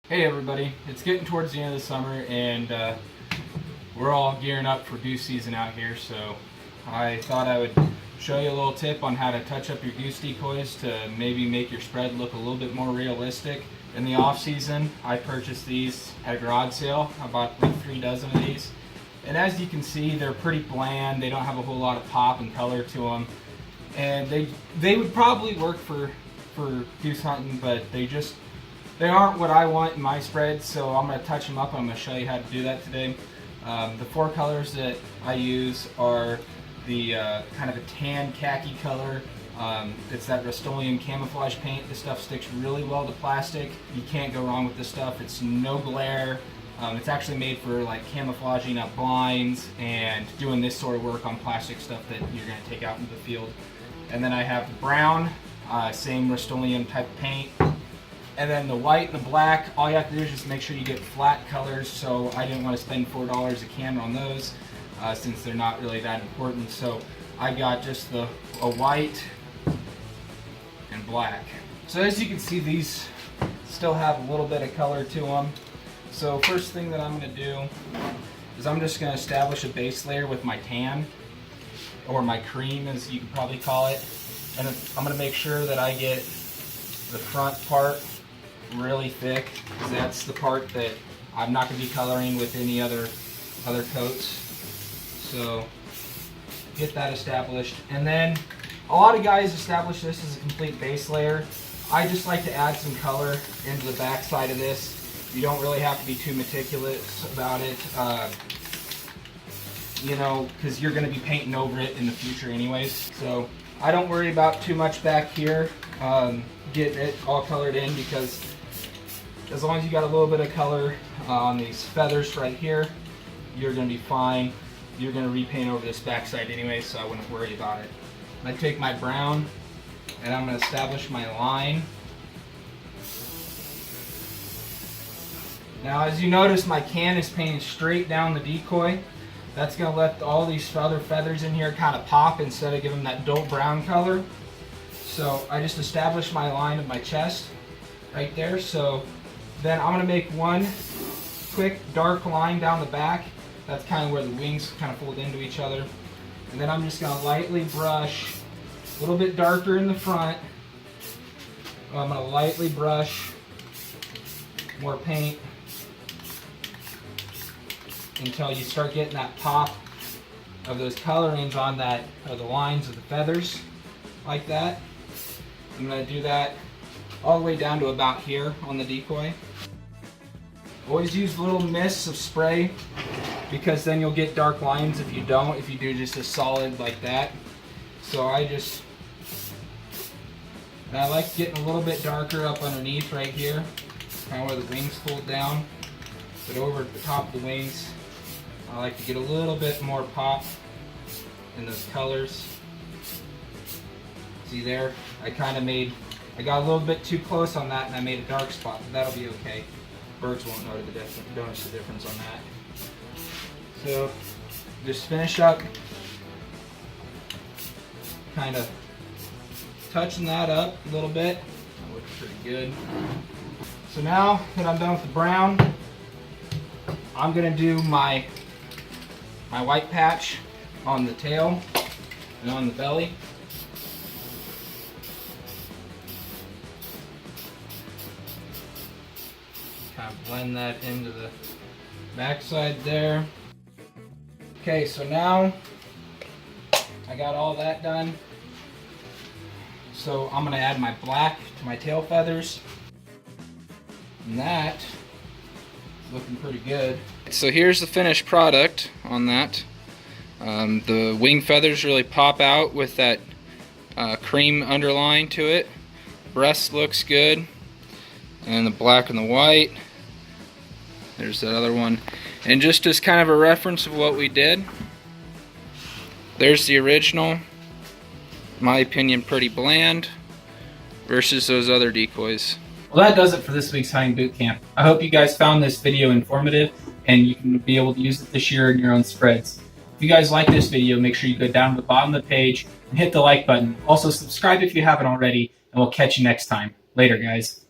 Hey everybody, it's getting towards the end of the summer and we're all gearing up for goose season out here, so I thought I would show you a little tip on how to touch up your goose decoys to maybe make your spread look a little bit more realistic. In the off season, I purchased these at a garage sale. I bought like 3 dozen of these, and as you can see, they're pretty bland. They don't have a whole lot of pop and color to them, and they would probably work for goose hunting, but they aren't what I want in my spread, so I'm going to touch them up. I'm going to show you how to do that today. The 4 colors that I use are the kind of a tan khaki color. It's that Rust-Oleum camouflage paint. This stuff sticks really well to plastic. You can't go wrong with this stuff. It's no glare. It's actually made for like camouflaging up blinds and doing this sort of work on plastic stuff that you're going to take out into the field. And then I have the brown, same Rust-Oleum type of paint. And then the white and the black, all you have to do is just make sure you get flat colors, so I didn't want to spend $4 a can on those since they're not really that important. So I got just a white and black. So as you can see, these still have a little bit of color to them. So first thing that I'm going to do is I'm just going to establish a base layer with my tan, or my cream as you could probably call it. And I'm going to make sure that I get the front part really thick, because that's the part that I'm not going to be coloring with any other coats. So get that established, and then a lot of guys establish this as a complete base layer. I just like to add some color into the back side of this. You don't really have to be too meticulous about it, you know, because you're going to be painting over it in the future anyways. So I don't worry about too much back here, getting it all colored in, because as long as you got a little bit of color on these feathers right here, you're going to be fine. You're going to repaint over this backside anyway, so I wouldn't worry about it. I take my brown and I'm going to establish my line. Now as you notice, my can is painted straight down the decoy. That's going to let all these other feathers in here kind of pop instead of giving them that dull brown color. So I just established my line of my chest right there. So then I'm going to make one quick dark line down the back. That's kind of where the wings kind of fold into each other. And then I'm just going to lightly brush a little bit darker in the front. I'm going to lightly brush more paint until you start getting that pop of those colorings on that, or the lines of the feathers, like that. I'm going to do that all the way down to about here on the decoy. Always use little mists of spray, because then you'll get dark lines if you don't, if you do just a solid like that. So I like getting a little bit darker up underneath right here, kind of where the wings fold down. But over at the top of the wings, I like to get a little bit more pop in those colors. See there? I got a little bit too close on that and I made a dark spot, but that'll be okay. Birds won't notice the difference on that. So just finish up kind of touching that up a little bit. That looks pretty good. So now that I'm done with the brown, I'm going to do my white patch on the tail and on the belly. Kind of blend that into the backside there. Okay, so now I got all that done. So I'm going to add my black to my tail feathers. And that is looking pretty good. So here's the finished product on that. The wing feathers really pop out with that cream underline to it. Breast looks good. And the black and the white. There's that other one. And just as kind of a reference of what we did, there's the original. In my opinion, pretty bland versus those other decoys. Well, that does it for this week's hunting boot camp. I hope you guys found this video informative and you can be able to use it this year in your own spreads. If you guys like this video, make sure you go down to the bottom of the page and hit the like button. Also subscribe if you haven't already, and we'll catch you next time. Later, guys.